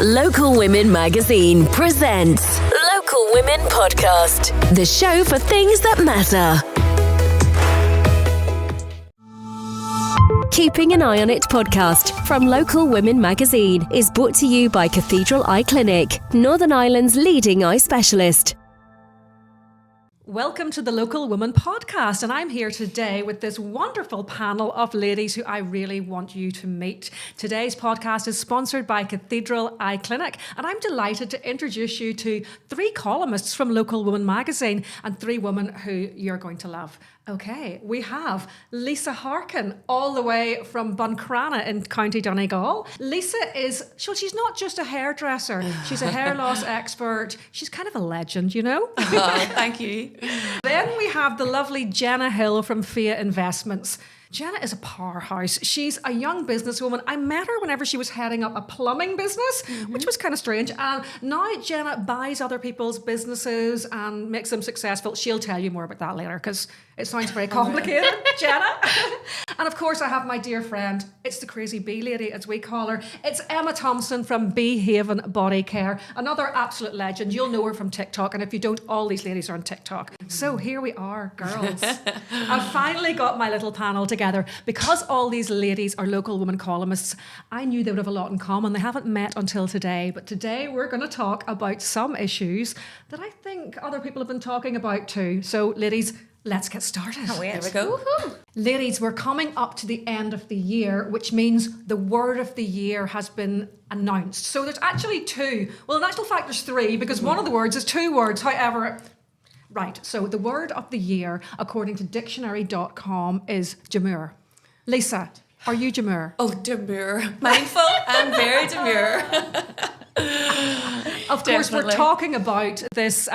Local Women Magazine presents Local Women Podcast, the show for things that matter. Keeping an Eye on It podcast from Local Women Magazine is brought to you by Cathedral Eye Clinic, Northern Ireland's leading eye specialist. Welcome to the Local Woman Podcast, and I'm here today with this wonderful panel of ladies who I really want you to meet. Today's podcast is sponsored by Cathedral Eye Clinic, and I'm delighted to introduce you to three columnists from Local Woman Magazine and three women who you're going to love. Okay, we have Lisa Harkin, all the way from Buncrana in County Donegal. Lisa she's not just a hairdresser, she's a hair loss expert. She's kind of a legend, you know? Oh, thank you. Then we have the lovely Jenna Hill from Fia Investments. Jenna is a powerhouse. She's a young businesswoman. I met her whenever she was heading up a plumbing business, which was kind of strange. And now Jenna buys other people's businesses and makes them successful. She'll tell you more about that later because it sounds very complicated, Jenna. And of course, I have my dear friend. It's the crazy bee lady, as we call her. It's Emma Thompson from Bee Haven Body Care, another absolute legend. You'll know her from TikTok. And if you don't, all these ladies are on TikTok. So here we are, girls. I've finally got my little panel together. Because all these ladies are local women columnists, I knew they would have a lot in common. They haven't met until today, but today we're going to talk about some issues that I think other people have been talking about too. So, ladies, let's get started. Oh, there we go. Woo-hoo. Ladies, we're coming up to the end of the year, which means the word of the year has been announced. So there's actually two. Well, in actual fact, there's three, because one of the words is two words. However, right, so the word of the year, according to dictionary.com, is demure. Lisa, are you demure? Oh, demure. Mindful and very demure. Of course, Definitely. we're talking about this,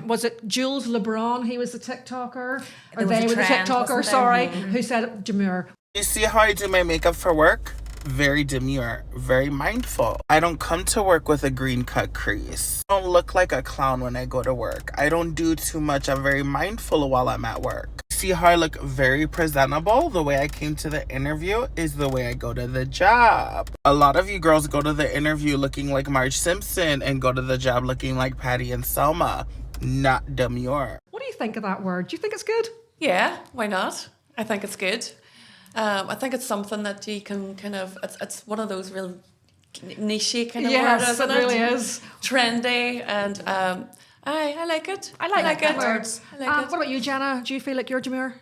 was it Jules LeBron? He was the TikToker? Or they were the TikToker, sorry, who said demure. You see how I do my makeup for work? Very demure, very mindful. I don't come to work with a green cut crease. I don't look like a clown when I go to work. I don't do too much. I'm very mindful while I'm at work. See how I look very presentable? The way I came to the interview is the way I go to the job. A lot of you girls go to the interview looking like Marge Simpson and go to the job looking like Patty and Selma. Not demure. What do you think of that word? Do you think it's good? Yeah, why not? I think it's good. I think it's something that you can kind of, it's one of those real niche kind of words, isn't it? It really is. Trendy, and I like it. I like it. words. I like it. What about you, Jenna? Do you feel like you're demure?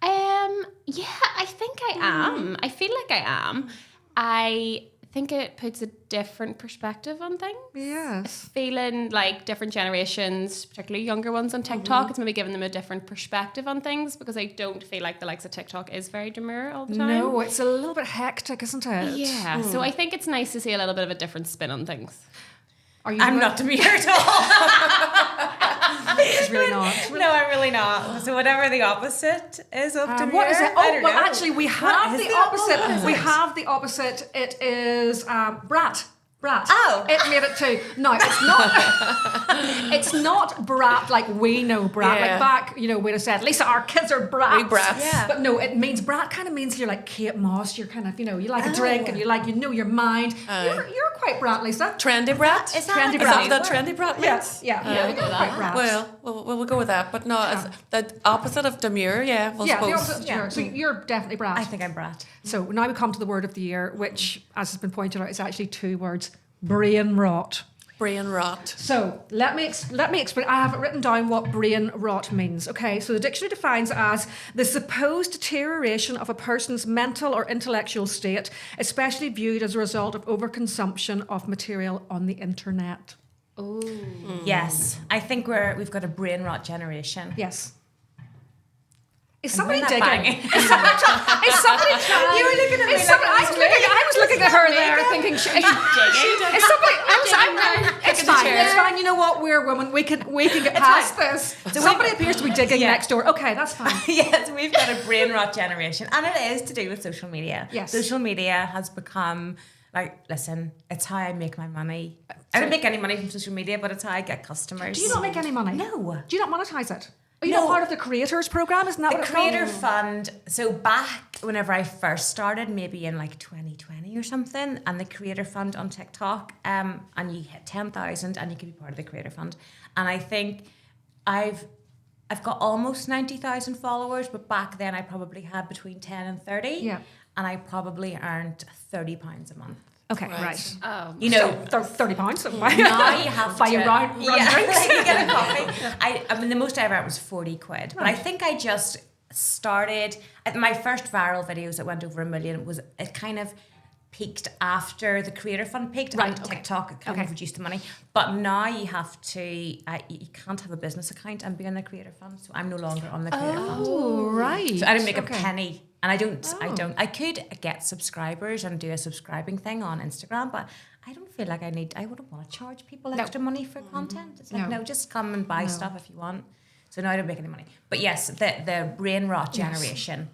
Yeah, I think I am. I feel like I am. I think it puts a different perspective on things. Yes. Feeling like different generations, particularly younger ones on TikTok, it's maybe giving them a different perspective on things, because I don't feel like the likes of TikTok is very demure all the time. No, it's a little bit hectic, isn't it? Yeah, so I think it's nice to see a little bit of a different spin on things. Are you I'm not demure at all. It's really not. No, I'm really not. So whatever the opposite is of demure. What is it? I Oh, don't well, know. actually, we have is the it? opposite. What is We it? have the opposite. It is brat. Brat. Oh. It made it too. No, it's not. It's not brat like we know brat. Yeah. Like back, we'd have said, Lisa, our kids are brats. We brats. Yeah. But no, it means brat kind of means you're like Kate Moss. You're kind of, you like a drink and you know your mind. You're quite brat, Lisa. Trendy brat? Is that Trendy like brat. Is that trendy brat means? Yes. Yeah. You're quite brat. Well, we'll go with that. But no, as the opposite of demure, yeah, we'll Yeah, the suppose. opposite of demure. So you're definitely brat. I think I'm brat. So now we come to the word of the year, which, as has been pointed out, is actually two words: brain rot. Brain rot. So let me explain. I have written down what brain rot means. Okay, so the dictionary defines it as the supposed deterioration of a person's mental or intellectual state, especially viewed as a result of overconsumption of material on the internet. Oh, Yes, I think we've got a brain rot generation. yes. Is somebody that digging? banging? Is somebody trying? You were looking at me Is like somebody, it was I was looking at her there, thinking, is somebody? It's fine. It's fine. You know what? We're women. We can get past this. Somebody appears to be digging next door. Okay, that's fine. Yes, we've got a brain rot generation, and it is to do with social media. Yes. Social media has become like, listen, it's how I make my money. I don't make any money from social media, but it's how I get customers. Do you not make any money? No. Do you not monetize it? Are you not part of the creators program? Isn't that The what it's creator called? fund. So back whenever I first started, maybe in like 2020 or something, and the creator fund on TikTok, and you hit 10,000 and you can be part of the creator fund. And I think I've got almost 90,000 followers, but back then I probably had between 10 and 30. Yeah. And I probably earned £30 a month. Okay, right. You know, £30. now you have Buy to, a round drinks. like you get a coffee. I mean, the most I ever earned was 40 quid. But I think I just started, my first viral videos that went over 1 million it kind of peaked after the creator fund peaked, Right, and okay. TikTok kind of reduced the money. But now you have to, you can't have a business account and be on the creator fund. So I'm no longer on the creator fund. Oh, right. So I don't make a Okay. penny. And I could get subscribers and do a subscribing thing on Instagram, but I don't feel like I wouldn't want to charge people extra money for content. It's like, no, just come and buy stuff if you want. So now I don't make any money. But yes, the brain rot generation,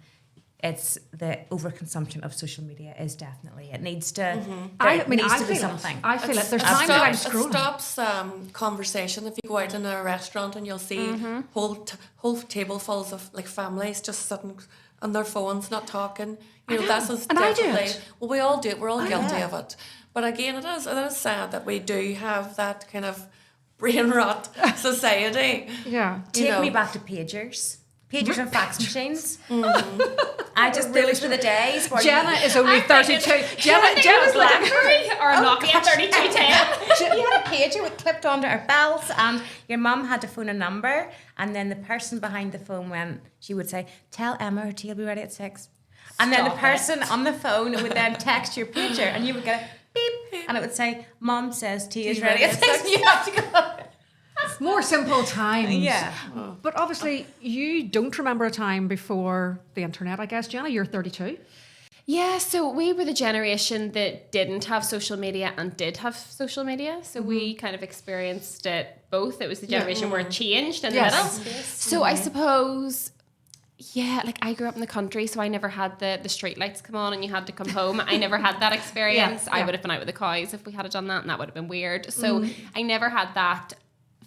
it's the overconsumption of social media is definitely, it needs to, I needs to feel be it. something. I feel it. There's It times that I'm stops- scrolling. It stops conversation. If you go out in a restaurant and you'll see whole tablesfuls of like families just sitting on their phones, not talking. You know, that's And I do definitely. it. Well, we all do it. We're all guilty of it. But again, it is sad that we do have that kind of brain rot society. Yeah. Take me back to pagers. Pagers and fax machines. I just, those were the days where Jenna is only 32. Jenna's like, BlackBerry or a Nokia 3210. you had a pager with clipped onto our belts, and your mum had to phone a number, and then the person behind the phone she would say, "Tell Emma her tea will be ready at 6." And then the person on the phone would then text your pager, and you would get a beep, and it would say, "Mum says tea is ready at 6." And you have to go. more simple times. Yeah. But obviously, you don't remember a time before the internet, I guess. Jenna, you're 32. Yeah, so we were the generation that didn't have social media and did have social media. So we kind of experienced it both. It was the generation where it changed in the middle. So I suppose, yeah, like I grew up in the country, so I never had the street lights come on and you had to come home. I never had that experience. I would have been out with the cows if we had done that, and that would have been weird. So I never had that.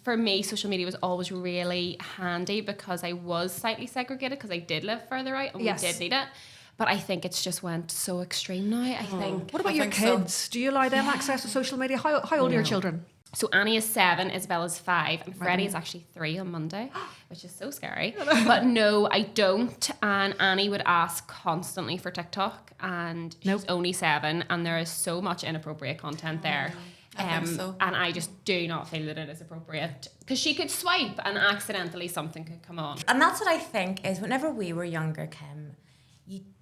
For me, social media was always really handy because I was slightly segregated because I did live further out and we did need it. But I think it's just went so extreme now, I think. What about your kids? Do you allow them access to social media? How old are your children? So Annie is 7, Isabella is 5, and Freddie is actually 3 on Monday, which is so scary. But no, I don't. And Annie would ask constantly for TikTok, and she's only 7, and there is so much inappropriate content there. I think so. And I just do not feel that it is appropriate because she could swipe and accidentally something could come on. And that's what I think is whenever we were younger, Kim,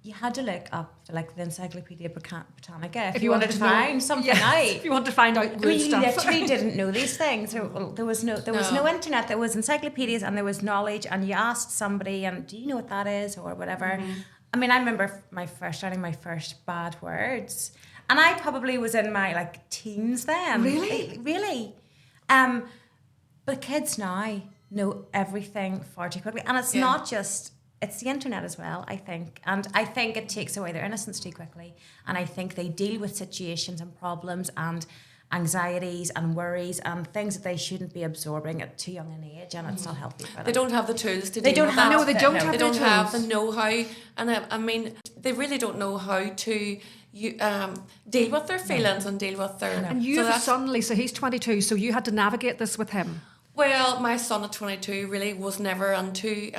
you had to look up to like the Encyclopedia Britannica if you wanted to find something out. If you want to find out We good stuff. literally didn't know these things. There was no internet. There was encyclopedias and there was knowledge. And you asked somebody, and do you know what that is or whatever? I mean, I remember starting my first bad words, and I probably was in my like teens then. Really. But kids now know everything far too quickly, and it's not just. It's the internet as well, I think. And I think it takes away their innocence too quickly. And I think they deal with situations and problems and anxieties and worries and things that they shouldn't be absorbing at too young an age, and it's not healthy for them. They don't have the tools to They deal don't with have that. No, they don't have They the don't have the tools. know-how, and I mean, they really don't know how to deal with their feelings and deal with their. And you have a son, Lisa, he's 22, so you had to navigate this with him. Well, my son at 22 really was never into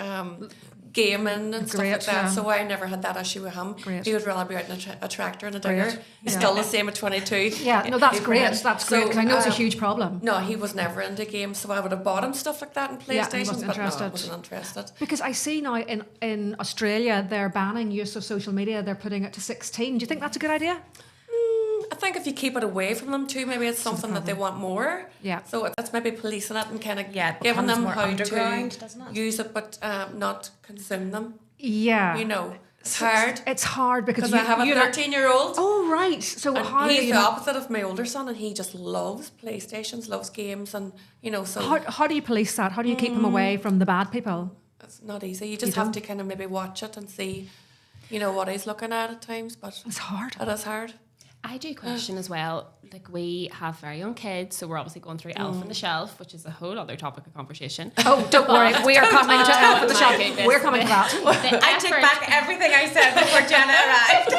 gaming and stuff like Great, that, yeah. so I never had that issue with him. Great. He would rather be out in a tractor and a digger. Great, He's yeah. still the same at 22. Yeah, no, that's great. That's great, So, because I know it's a huge problem. No, he was never into games, so I would have bought him stuff like that in Yeah, he PlayStation, wasn't but no, I interested. wasn't interested. Because I see now in Australia, they're banning use of social media. They're putting it to 16. Do you think that's a good idea? I think if you keep it away from them too, maybe it's something that they want more. Yeah. So it's maybe policing it and kind of it giving becomes them more how underground, to doesn't it? use it, but not consume them. Yeah. You know, it's hard It's hard because because I have a you're 13-year-old. Oh, right. So And how he's do you the opposite of my older son, and he just loves PlayStations, loves games, and so how do you police that? How do you keep them away from the bad people? it's not easy. You just have to kind of maybe watch it and see, what he's looking at times. But It's hard. it is hard. I do question as well, like we have very young kids, so we're obviously going through Elf on the Shelf, which is a whole other topic of conversation. Oh, don't worry, we are coming to Elf on the Shelf. We're coming to that. I take back everything I said before Jenna arrived.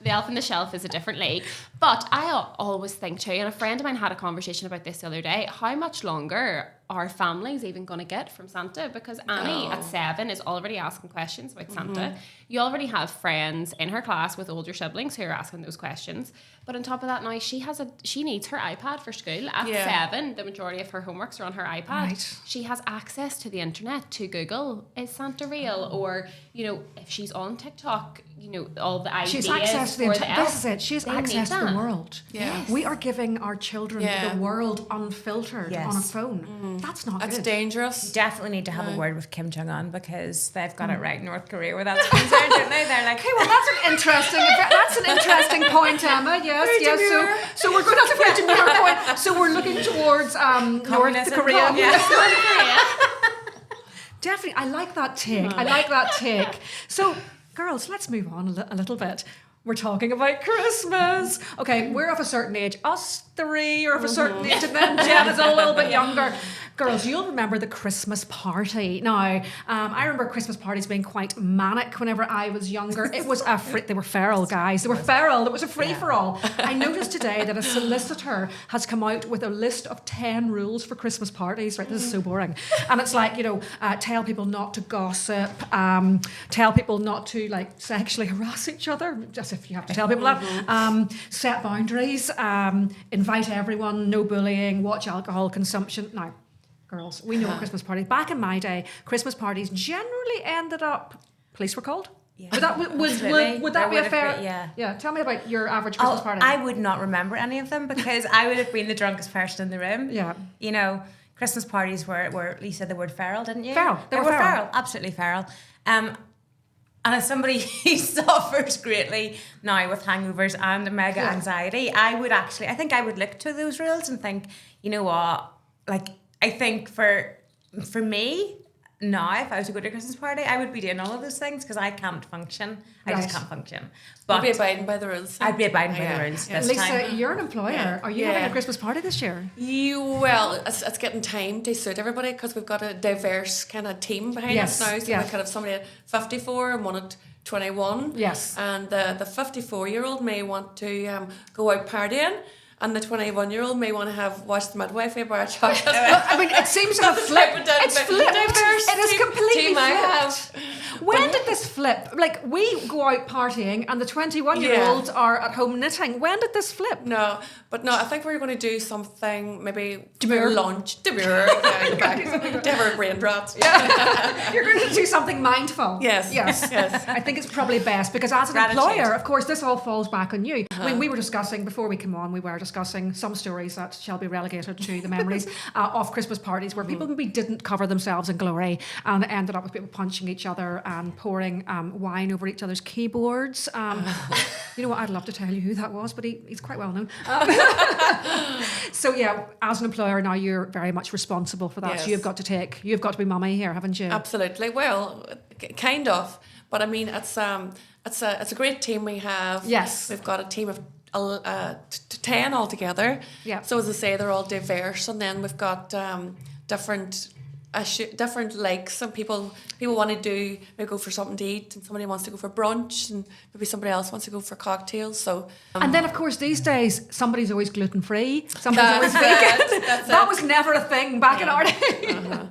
The Elf on the Shelf is a different league. But I always think too, and a friend of mine had a conversation about this the other day, how much longer are families even going to get from Santa? Because Annie at 7 is already asking questions about Santa. You already have friends in her class with older siblings who are asking those questions. But on top of that, now she needs her iPad for school. At 7, the majority of her homeworks are on her iPad. Right. She has access to the internet, to Google, is Santa real? Or, if she's on TikTok, all the ideas. She's access to the internet. This is it. She has access to the world. Yes. We are giving our children the world unfiltered on a phone. That's not good. That's dangerous. You definitely need to have a word with Kim Jong-un because they've got it right in North Korea where that's concerned, don't they? They're like, okay, well, that's an interesting point, Emma. Yes. So we're going to have a very demure point. So we're looking towards North Korea. Definitely, I like that take. So, girls, let's move on a little bit. We're talking about Christmas. Okay, we're of a certain age. Us three are of a certain age, and then Jenna's a little bit younger. Girls, you'll remember the Christmas party. Now, I remember Christmas parties being quite manic whenever I was younger. It was they were feral, guys. They were feral. It was a free-for-all. I noticed today that a solicitor has come out with a list of 10 rules for Christmas parties. Right, this is so boring. And it's like, tell people not to gossip, tell people not to, sexually harass each other, just if you have to tell people that. Set boundaries, invite everyone, no bullying, watch alcohol consumption. Now, girls, we know Christmas parties. Back in my day, Christmas parties generally ended up, police were called. Yeah. Would that be a fair? Yeah. Tell me about your average Christmas party. I would not remember any of them because I would have been the drunkest person in the room. Yeah. Christmas parties were you said the word feral, didn't you? Feral. They were feral. Absolutely feral. And as somebody who suffers greatly now with hangovers and mega anxiety, I think I would look to those rules and think, you know what? I think for me, now, if I was to go to a Christmas party, I would be doing all of those things because I can't function. I just can't function. But I'd be abiding by the rules. I'd be abiding by the rules this Lisa, time. you're an employer. Yeah. Are you having a Christmas party this year? It's getting time to suit everybody because we've got a diverse kind of team behind us now. So we kind of somebody at 54 and one at 21. Yes. And the 54-year-old may want to go out partying. And the 21-year-old may want to watch the midwife bar chocolate. I mean, it seems to have flipped. It's flipped. It is completely flipped. When did this flip? We go out partying and the 21-year-olds are at home knitting. When did this flip? No, I think we're going to do something, maybe demure lunch. Demure. Demure brain rot. You're going to do something mindful. Yes. I think it's probably best because as an employer, of course, this all falls back on you. I mean, we were discussing, before we came on, discussing some stories that shall be relegated to the memories of Christmas parties where people maybe didn't cover themselves in glory and ended up with people punching each other and pouring wine over each other's keyboards. You know what? I'd love to tell you who that was, but he's quite well known. So as an employer now, you're very much responsible for that. Yes. So you've got to be mummy here, haven't you? Absolutely. Well, kind of, but I mean, it's a great team we have. Yes, we've got a team of 10 altogether. Yeah. So as I say, they're all diverse, and then we've got different likes. Some people want to go for something to eat, and somebody wants to go for brunch, and maybe somebody else wants to go for cocktails. So and then of course these days somebody's always gluten free, somebody's always vegan. That was never a thing back in our day.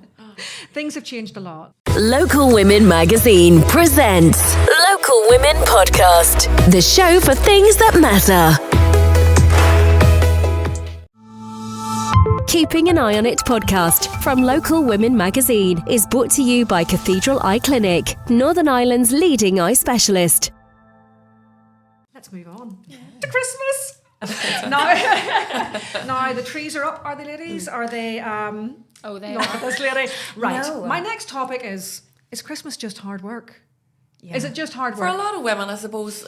Things have changed a lot. Local Women Magazine presents Local Women Podcast, the show for things that matter. Keeping an Eye on It podcast from Local Women Magazine is brought to you by Cathedral Eye Clinic, Northern Ireland's leading eye specialist. Let's move on to Christmas. Now the trees are up. Are they, ladies? Are they? They not are. This lady. Right. No. My next topic is Christmas just hard work? Yeah. Is it just hard work? For a lot of women, I suppose,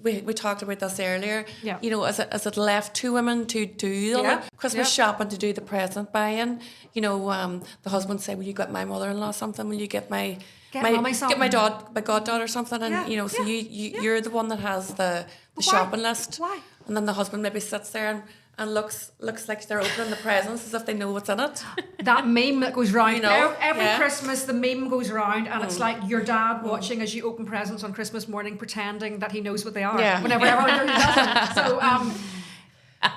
we talked about this earlier. Yeah. Is it left to women to do the Christmas shopping, to do the present buying? The husband say, "Will you get my mother-in-law something? Will you get my goddaughter something?" And so you're the one that has the shopping list. Why? And then the husband maybe sits there and looks like they're opening the presents as if they know what's in it. That meme that goes round, every yeah. Christmas the meme goes around, and it's like your dad watching as you open presents on Christmas morning, pretending that he knows what they are. Yeah. Whenever everyone doesn't. So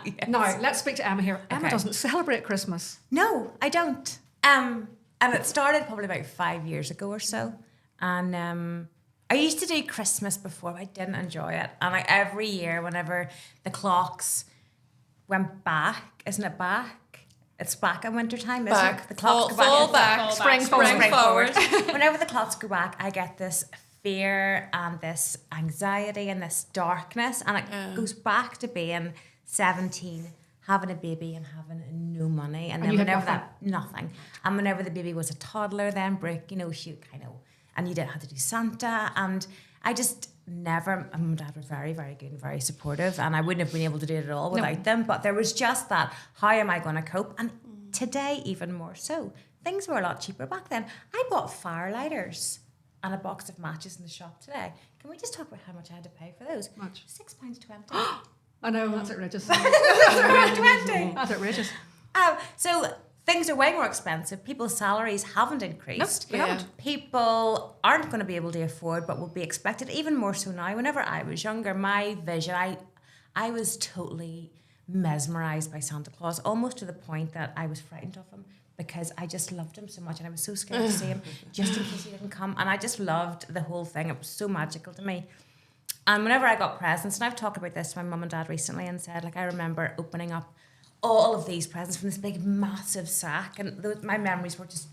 yes. Now let's speak to Emma here. Emma doesn't celebrate Christmas. No, I don't. And it started probably about 5 years ago or so. And I used to do Christmas before, but I didn't enjoy it. And every year, whenever the clocks went back, isn't it back? It's back in winter time, isn't it? The clocks go back. Spring forward. Whenever the clocks go back, I get this fear and this anxiety and this darkness, and it goes back to being 17, having a baby and having no money, and then whenever nothing. And whenever the baby was a toddler, then Brooke, she kind of, and you didn't have to do Santa, and I just never. Mum and Dad were very, very good and very supportive, and I wouldn't have been able to do it at all without them. But there was just that: how am I going to cope? And today, even more so, things were a lot cheaper back then. I bought fire lighters and a box of matches in the shop today. Can we just talk about how much I had to pay for those? Much. £6.20. I know, that's outrageous. £6.20. That's outrageous. So things are way more expensive. People's salaries haven't increased. Nope, they haven't. People aren't going to be able to afford what will be expected, even more so now. Whenever I was younger, my vision, I was totally mesmerised by Santa Claus, almost to the point that I was frightened of him, because I just loved him so much, and I was so scared to see him just in case he didn't come. And I just loved the whole thing. It was so magical to me. And whenever I got presents, and I've talked about this to my mum and dad recently, and said, I remember opening up all of these presents from this big, massive sack, and my memories were just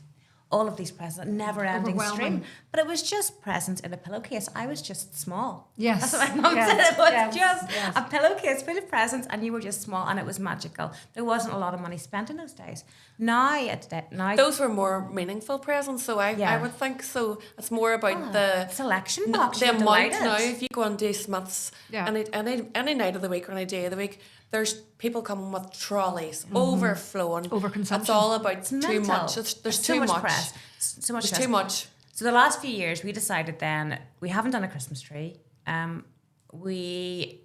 all of these presents, never-ending stream. But it was just presents in a pillowcase. I was just small. Yes. That's what my mum said. It was just a pillowcase full of presents, and you were just small, and it was magical. There wasn't a lot of money spent in those days. Now those were more meaningful presents, so I would think so. It's more about the selection box. The amount now. If you go on to Smith's any night of the week or any day of the week, there's people coming with trolleys, overflowing. Overconsumption. It's all about too much. There's too much. Press. So much. There's stress. too much. So the last few years, we decided then we haven't done a Christmas tree. I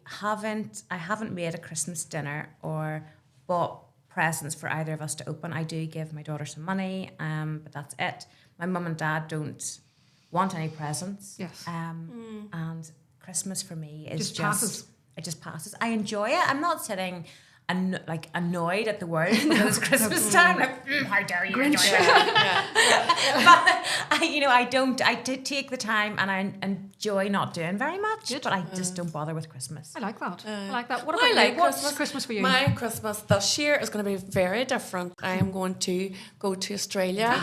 haven't made a Christmas dinner or bought presents for either of us to open. I do give my daughter some money, but that's it. My mum and dad don't want any presents. Yes. And Christmas for me is just passes. It just passes. I enjoy it. I'm not sitting annoyed at the world because it's Christmas time. How dare you enjoy it? But I don't. I take the time, and I enjoy not doing very much. Good. But I just don't bother with Christmas. I like that. What about you? What's Christmas for you? My Christmas this year is going to be very different. I am going to go to Australia.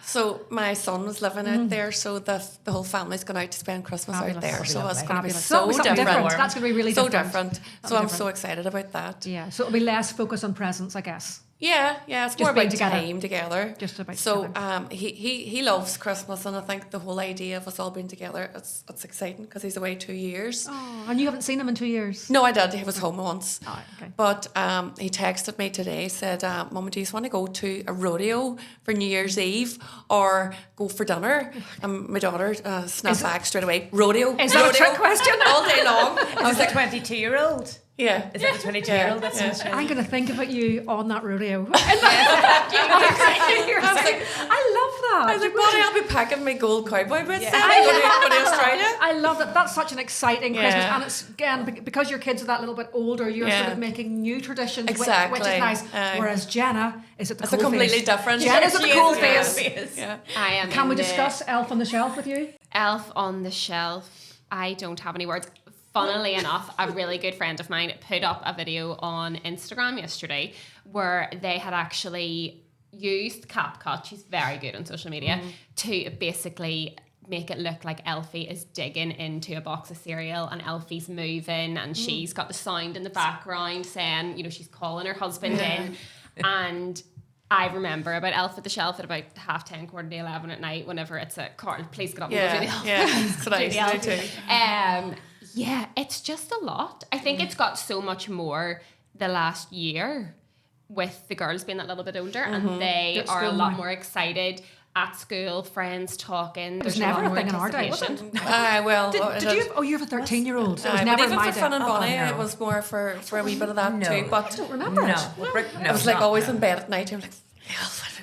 So my son was living out there, so the whole family's going out to spend Christmas out there. So it's going to be so different. That's going to be really different. So I'm so excited about that. Yeah. So it'll be less focus on presents, I guess. Yeah, it's more about time together. Just about together. He loves Christmas, and I think the whole idea of us all being together, it's exciting because he's away 2 years. Oh, and you haven't seen him in 2 years? No, I did. He was home once. Oh, okay. But he texted me today, said, Mum, do you want to go to a rodeo for New Year's Eve or go for dinner? And my daughter snapped back straight away. Rodeo. Is that a trick question? All day long. I was a 22-year-old. Yeah. Is that the 22-year-old? That's I'm going to think about you on that rodeo. I love that. I was like, Bonnie, I'll be packing my gold cowboy boots then. Go to Australia. I love that. That's such an exciting Christmas. And it's, again, because your kids are that little bit older, you're sort of making new traditions, which is nice. Whereas Jenna is at the cool completely face. different. Jenna's at the cool face. Yeah. I am. Can we discuss Elf on the Shelf with you? Elf on the Shelf. I don't have any words. Funnily enough, a really good friend of mine put up a video on Instagram yesterday where they had actually used CapCut, she's very good on social media, to basically make it look like Elfie is digging into a box of cereal and Elfie's moving and she's got the sound in the background saying, she's calling her husband in. And I remember about Elf at the Shelf at about 10:30, 11 at night, whenever it's a Carl, please get up and go do the Elf. That's what I used to do too. Yeah, it's just a lot. I think it's got so much more the last year with the girls being that little bit older and they are a lot more excited at school, friends talking. It was never a thing in our day, was it? Well, Did you? Oh, you have a 13-year-old. So it was but never even my for fun and day. bonny, it was more for a wee bit of that too. But I don't remember it. I was like always in bed at night. I'm like,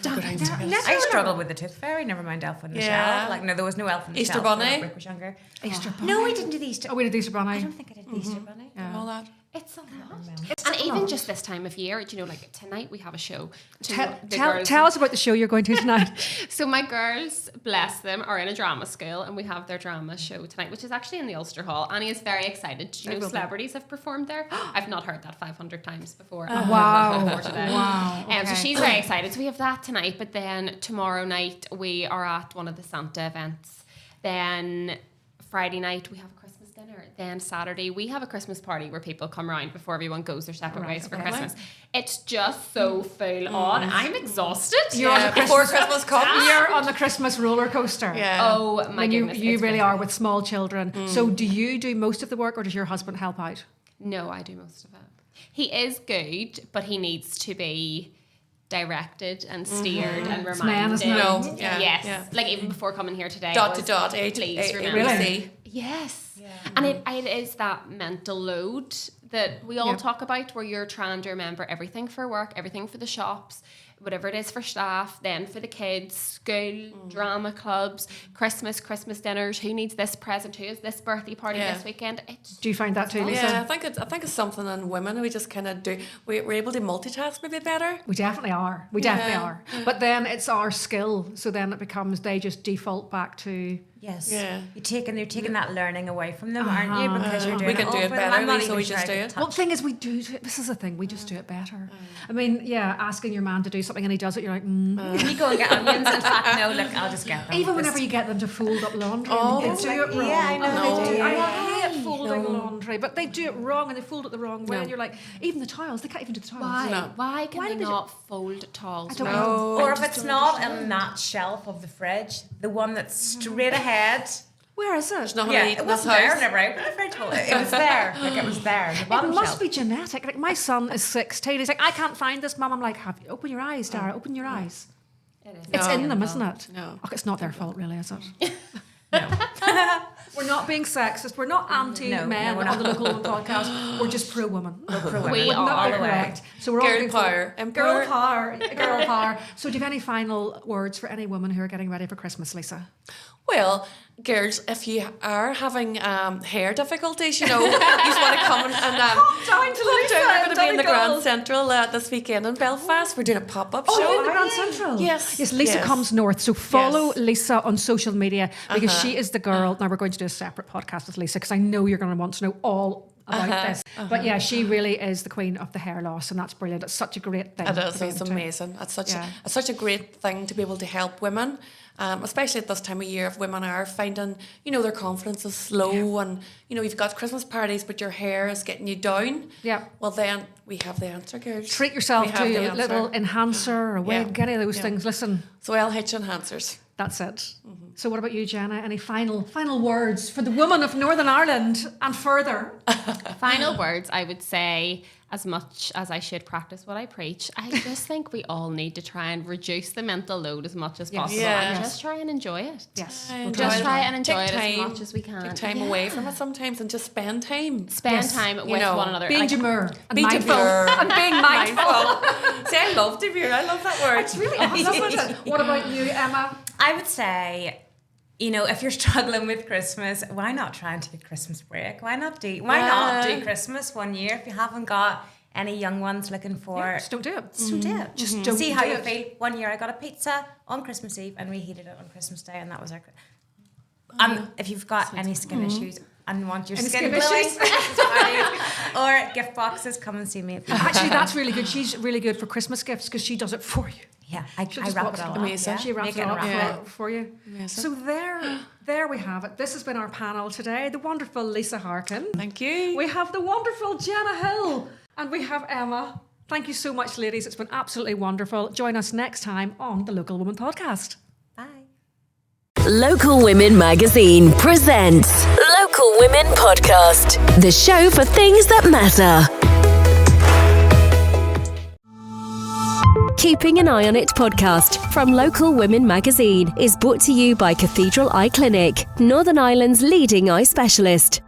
I struggled with the Tooth Fairy. Never mind Elf on the Shelf. Like, no, there was no Elf on the Easter Shelf. Bunny? when Rick was younger. Easter Bunny. No, we didn't do the Easter. Oh, we did Easter Bunny. I don't think I did the Easter Bunny. all that. It's a lot. And even just this time of year, do you know, like tonight we have a show. Tell us about the show you're going to tonight. So my girls, bless them, are in a drama school and we have their drama show tonight, which is actually in the Ulster Hall. Annie is very excited. Do you know celebrities have performed there? I've not heard that 500 times before. Wow. Before today. Wow. So she's very excited. So we have that tonight, but then tomorrow night we are at one of the Santa events. Then Friday night we have a Christmas dinner. Then Saturday we have a Christmas party where people come around before everyone goes their separate ways for Christmas. It's just so full on. I'm exhausted. Before Christmas comes. You're on the Christmas roller coaster. Yeah. Oh my goodness. You it's really crazy. are with small children. So do you do most of the work or does your husband help out? No, I do most of it. He is good, but he needs to be directed and steered and reminded. man, isn't it? No, yeah, yes. yeah. Like even before coming here today. Dot it to was, dot, please remember. Really? Yes. Yeah. And it is that mental load that we all talk about where you're trying to remember everything for work, everything for the shops, whatever it is for staff, then for the kids, school, drama clubs, Christmas dinners, who needs this present, who has this birthday party this weekend. Do you find that too, Lisa? Yeah, I think it's something in women we just kind of do. We're able to multitask maybe better. We definitely are. We definitely are. But then it's our skill. So then it becomes they just default back to... Yes. Yeah. You're taking that learning away from them, aren't you? Because you're doing We can do it for them. better, I'm not Lisa, even we sure just I do could it. Well, touch the thing is, we do. This is the thing. We just do it better. I mean, asking your man to do something and he does it, you're like, Can you go and get onions? In fact, no, look, I'll just get them. Even whenever you get them to fold up laundry, and they do it wrong. Yeah, I know. They do. Yeah. I hate folding laundry, but they do it wrong and they fold it the wrong way. And you're like, even the towels, they can't even do the towels. Why? No. Why can Why they did they not fold towels? I don't know. Or if it's not in that shelf of the fridge, the one that's straight ahead. Where is it? Not Yeah, eat it in this wasn't there house. whenever I opened the fridge hole. It was there. Like it was there. The It bottom must shelf. be genetic. Like my son is 16. He's like, I can't find this, Mum. I'm like, open your eyes, Dara. Open your eyes. It is. It's in them, isn't it? No. Oh, it's not their fault, really, is it? We're not being sexist. We're not anti-men no, we're on the not. Local Woman podcast. We're just pro-woman. We Not are. correct. So we're all Girl looking for- power. Girl power. Girl power. So do you have any final words for any women who are getting ready for Christmas, Lisa? Well, girls, if you are having hair difficulties, you want to come and down to Lisa We're going to be in the Grand Donegal. Central this weekend in Belfast. We're doing a pop-up Oh, show. you're in the Grand Central? Yes. Yes, Lisa Yes. comes north. So follow Yes. Lisa on social media because she is the girl. Now we're going to do a separate podcast with Lisa because I know you're going to want to know all about this. But yeah, she really is the queen of the hair loss and that's brilliant. It's such a great thing. It is. to be It's able to- amazing. It's such a great thing to be able to help women, especially at this time of year. If women are finding, their confidence is low, and you've got Christmas parties, but your hair is getting you down. Yeah. Well, then we have the answer, girls. Treat yourself We have the to a answer. little enhancer or a wig, any of those things. Listen, So LH enhancers. that's it. So what about you, Jenna? Any final words for the woman of Northern Ireland and further? Final words, I would say, as much as I should practice what I preach, I just think we all need to try and reduce the mental load as much as possible and Yes. just try and enjoy it. Yes. Just try and enjoy Take it as time. much as we can. Take time away from it sometimes and just spend time. Spend time with one another. Being demure and Be mindful. demure. And being mindful. See, I love demure. I love that word. It's really awesome, isn't it? What about you, Emma? I would say, if you're struggling with Christmas, why not try and take a Christmas break? Why not do Christmas one year if you haven't got any young ones looking for? Just don't do it. So do it. Just don't see how do you it. feel. One year I got a pizza on Christmas Eve and reheated it on Christmas Day, and that was our. And if you've got any skin issues and want your Any skin skin glowing issues? for Christmas parties or gift boxes, come and see me. Actually, that's really good. She's really good for Christmas gifts because she does it for you. Yeah, I just wrap walks it all it up. amazing. Yeah. She wraps Make it up unwrappable. for you. So there we have it. This has been our panel today. The wonderful Lisa Harkin. Thank you. We have the wonderful Jenna Hill. And we have Emma. Thank you so much, ladies. It's been absolutely wonderful. Join us next time on the Local Woman Podcast. Bye. Local Women Magazine presents Local Women Podcast, the show for things that matter. Keeping an Eye on It podcast from Local Women Magazine is brought to you by Cathedral Eye Clinic, Northern Ireland's leading eye specialist.